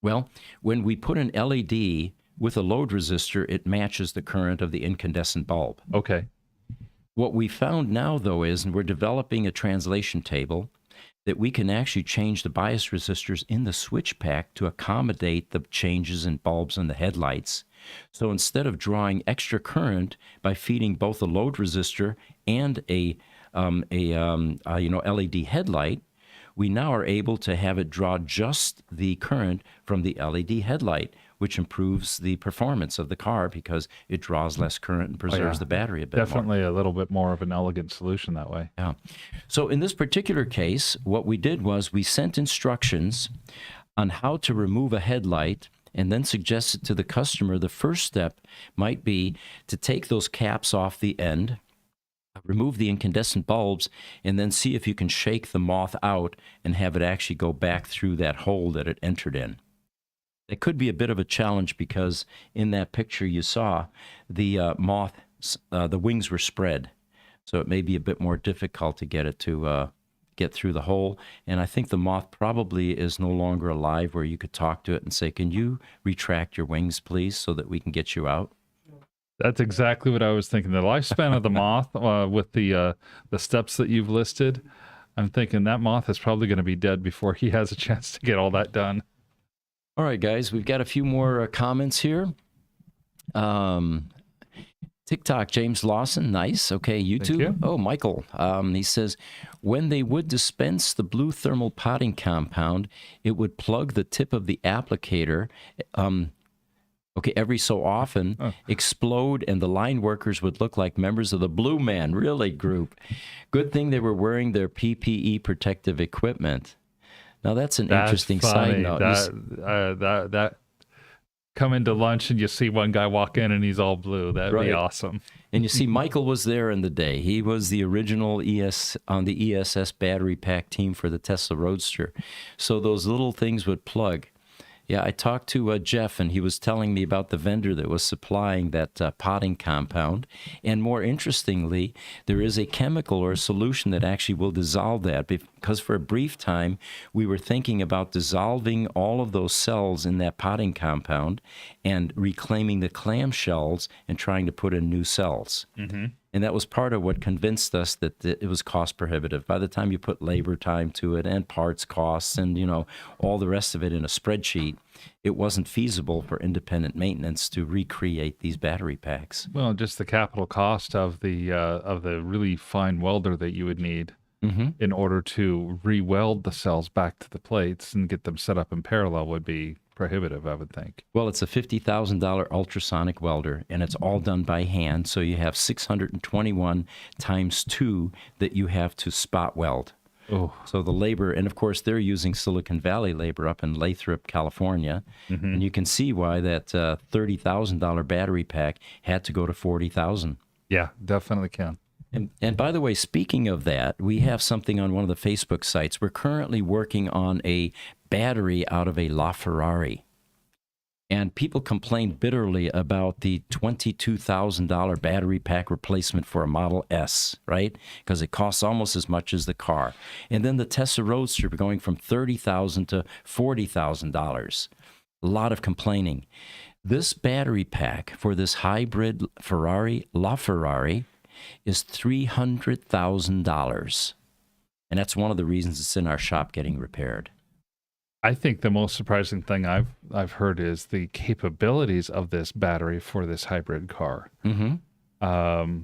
Well, when we put an LED with a load resistor, it matches the current of the incandescent bulb. Okay. What we found now, though, is, and we're developing a translation table, that we can actually change the bias resistors in the switch pack to accommodate the changes in bulbs and the headlights, So instead of drawing extra current by feeding both a load resistor and a LED headlight, we now are able to have it draw just the current from the LED headlight, which improves the performance of the car because it draws less current and preserves the battery a bit more. Definitely a little bit more of an elegant solution that way. Yeah. So in this particular case, what we did was we sent instructions on how to remove a headlight and then suggested to the customer the first step might be to take those caps off the end, remove the incandescent bulbs, and then see if you can shake the moth out and have it actually go back through that hole that it entered in. It could be a bit of a challenge because in that picture you saw, the moth, the wings were spread. So it may be a bit more difficult to get it to get through the hole. And I think the moth probably is no longer alive where you could talk to it and say, can you retract your wings, please, so that we can get you out? That's exactly what I was thinking. The lifespan of the moth with the steps that you've listed, I'm thinking that moth is probably going to be dead before he has a chance to get all that done. All right, guys, we've got a few more comments here. TikTok, James Lawson, nice. Okay, YouTube. you. Oh, Michael. He says, when they would dispense the blue thermal potting compound, it would plug the tip of the applicator. Every so often, explode, and the line workers would look like members of the Blue Man Really group. Good thing they were wearing their PPE protective equipment. Now, that's an interesting side note. That come into lunch and you see one guy walk in and he's all blue. That'd be awesome. And you see, Michael was there in the day. He was the original on the ESS battery pack team for the Tesla Roadster. So those little things would plug. Yeah, I talked to Jeff, and he was telling me about the vendor that was supplying that potting compound. And more interestingly, there is a chemical or a solution that actually will dissolve that, because for a brief time, we were thinking about dissolving all of those cells in that potting compound and reclaiming the clamshells and trying to put in new cells. Mm-hmm. And that was part of what convinced us that it was cost prohibitive. By the time you put labor time to it and parts costs and, all the rest of it in a spreadsheet, it wasn't feasible for independent maintenance to recreate these battery packs. Well, just the capital cost of the really fine welder that you would need in order to re-weld the cells back to the plates and get them set up in parallel would be prohibitive, I would think. Well, it's a $50,000 ultrasonic welder, and it's all done by hand. So you have 621 times 2 that you have to spot weld. Oh. So the labor, and of course they're using Silicon Valley labor up in Lathrop, California, and you can see why that $30,000 battery pack had to go to $40,000. Yeah, definitely can. And by the way, speaking of that, we have something on one of the Facebook sites. We're currently working on a battery out of a LaFerrari. And people complain bitterly about the $22,000 battery pack replacement for a Model S, right? Because it costs almost as much as the car. And then the Tesla Roadster going from $30,000 to $40,000. A lot of complaining. This battery pack for this hybrid LaFerrari, is $300,000. And that's one of the reasons it's in our shop getting repaired. I think the most surprising thing I've heard is the capabilities of this battery for this hybrid car. Mm-hmm.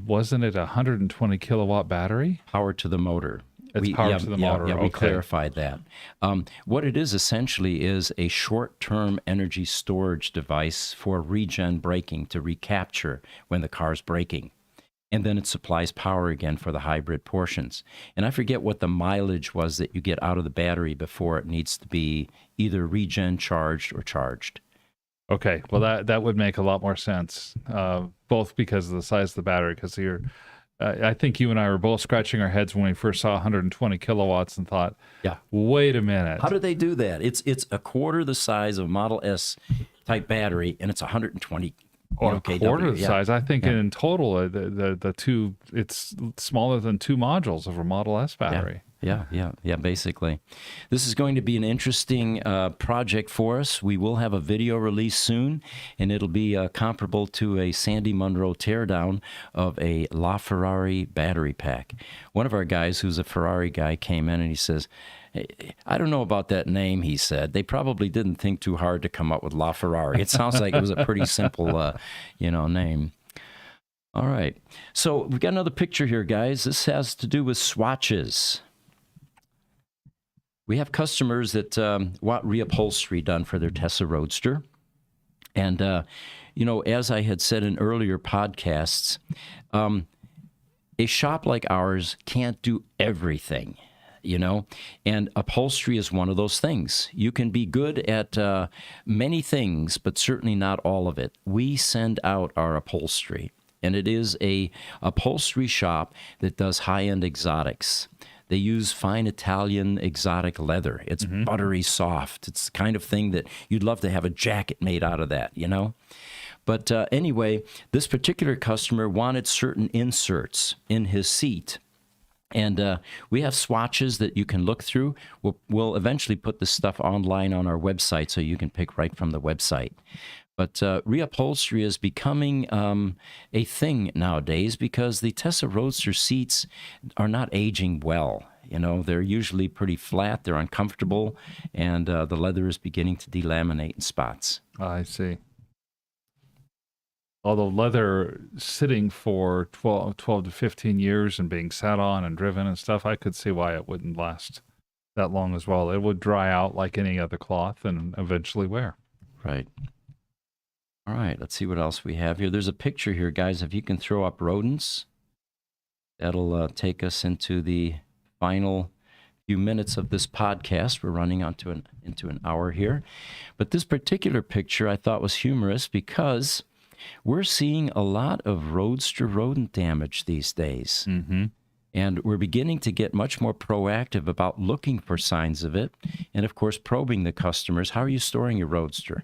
Wasn't it a 120 kilowatt battery? Power to the motor. It's power to the motor. Yeah, okay. We clarified that. What it is essentially is a short-term energy storage device for regen braking to recapture when the car's braking. And then it supplies power again for the hybrid portions. And I forget what the mileage was that you get out of the battery before it needs to be either regen charged or charged. Okay, well that would make a lot more sense, both because of the size of the battery. Because I think you and I were both scratching our heads when we first saw 120 kilowatts and thought, yeah, wait a minute, how did they do that? It's a quarter the size of a Model S type battery, and it's 120. Or a quarter the size. I think in total, the two, it's smaller than 2 modules of a Model S battery. Yeah, basically. This is going to be an interesting project for us. We will have a video release soon, and it'll be comparable to a Sandy Munro teardown of a LaFerrari battery pack. One of our guys, who's a Ferrari guy, came in and he says, "Hey, I don't know about that name," he said. "They probably didn't think too hard to come up with LaFerrari. It sounds like it was a pretty simple, name." All right. So we've got another picture here, guys. This has to do with swatches. We have customers that want reupholstery done for their Tesla Roadster. And, as I had said in earlier podcasts, a shop like ours can't do everything, and upholstery is one of those things. You can be good at many things, but certainly not all of it. We send out our upholstery, and it is a upholstery shop that does high-end exotics. They use fine Italian exotic leather. It's buttery soft. It's the kind of thing that you'd love to have a jacket made out of that, But anyway, this particular customer wanted certain inserts in his seat. And we have swatches that you can look through. We'll eventually put this stuff online on our website so you can pick right from the website. But reupholstery is becoming a thing nowadays because the Tesla Roadster seats are not aging well. They're usually pretty flat, they're uncomfortable, and the leather is beginning to delaminate in spots. I see. Although leather sitting for 12 to 15 years and being sat on and driven and stuff, I could see why it wouldn't last that long as well. It would dry out like any other cloth and eventually wear. Right. All right, let's see what else we have here. There's a picture here, guys. If you can throw up rodents, that'll take us into the final few minutes of this podcast. We're running into an hour here. But this particular picture I thought was humorous because we're seeing a lot of Roadster rodent damage these days. Mm-hmm. And we're beginning to get much more proactive about looking for signs of it. And, of course, probing the customers. How are you storing your Roadster?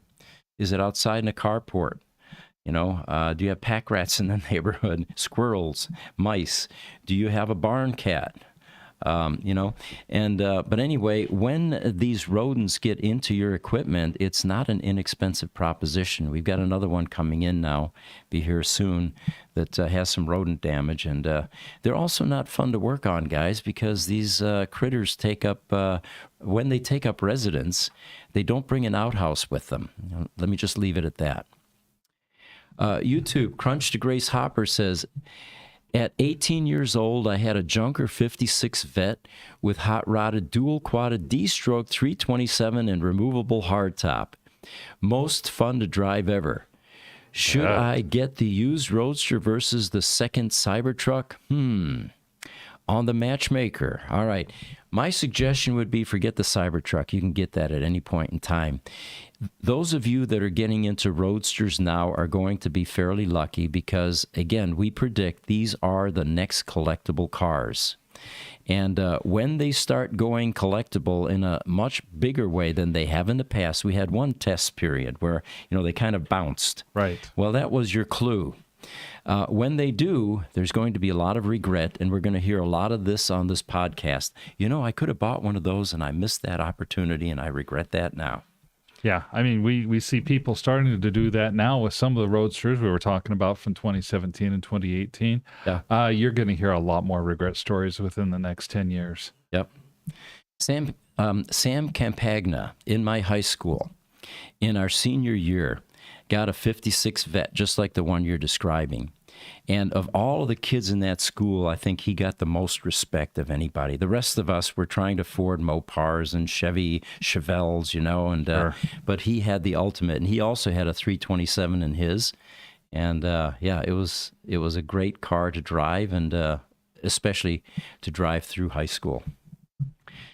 Is it outside in a carport? Do you have pack rats in the neighborhood? Squirrels, mice? Do you have a barn cat? But anyway, when these rodents get into your equipment, it's not an inexpensive proposition. We've got another one coming in now, be here soon, that has some rodent damage. And they're also not fun to work on, guys, because these critters when they take up residence, they don't bring an outhouse with them. Let me just leave it at that. YouTube, Crunch to Grace Hopper says, at 18 years old, I had a Junker 56 Vet with hot-rodded dual-quadded D-stroke 327 and removable hardtop. Most fun to drive ever. Should I get the used Roadster versus the second Cybertruck? On the matchmaker. All right. My suggestion would be forget the Cybertruck. You can get that at any point in time. Those of you that are getting into Roadsters now are going to be fairly lucky because, again, we predict these are the next collectible cars. And when they start going collectible in a much bigger way than they have in the past, we had one test period where, they kind of bounced. Right. Well, that was your clue. When they do, there's going to be a lot of regret, and we're going to hear a lot of this on this podcast. I could have bought one of those, and I missed that opportunity, and I regret that now. Yeah, I mean, we see people starting to do that now with some of the Roadsters we were talking about from 2017 and 2018. Yeah. You're going to hear a lot more regret stories within the next 10 years. Yep. Sam Campagna in my high school, in our senior year, got a 56 Vet, just like the one you're describing. And of all of the kids in that school, I think he got the most respect of anybody. The rest of us were trying to afford Mopars and Chevelles, Sure. But he had the ultimate, and he also had a 327 in his. And it was a great car to drive, and especially to drive through high school.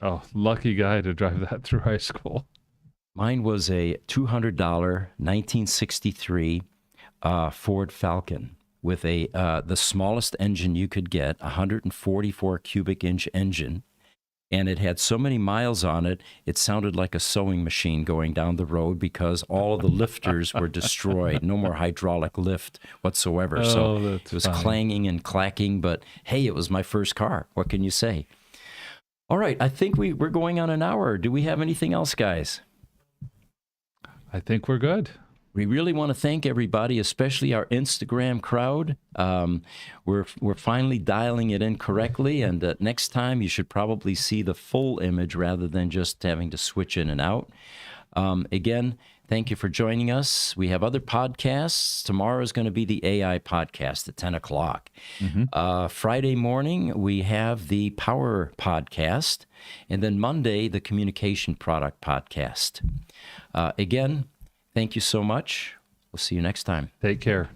Oh, lucky guy to drive that through high school. Mine was a $200 1963 Ford Falcon with the smallest engine you could get, 144 cubic inch engine. And it had so many miles on it, it sounded like a sewing machine going down the road because all of the lifters were destroyed. No more hydraulic lift whatsoever. So it was clanging and clacking, but hey, it was my first car. What can you say? All right, I think we're going on an hour. Do we have anything else, guys? I think we're good. We really want to thank everybody, especially our Instagram crowd. We're finally dialing it in correctly, and next time you should probably see the full image rather than just having to switch in and out. Again, thank you for joining us. We have other podcasts. Tomorrow is going to be the AI podcast at 10 o'clock. Friday morning, we have the Power podcast, and then Monday, the Communication Product podcast. Again, thank you so much. We'll see you next time. Take care.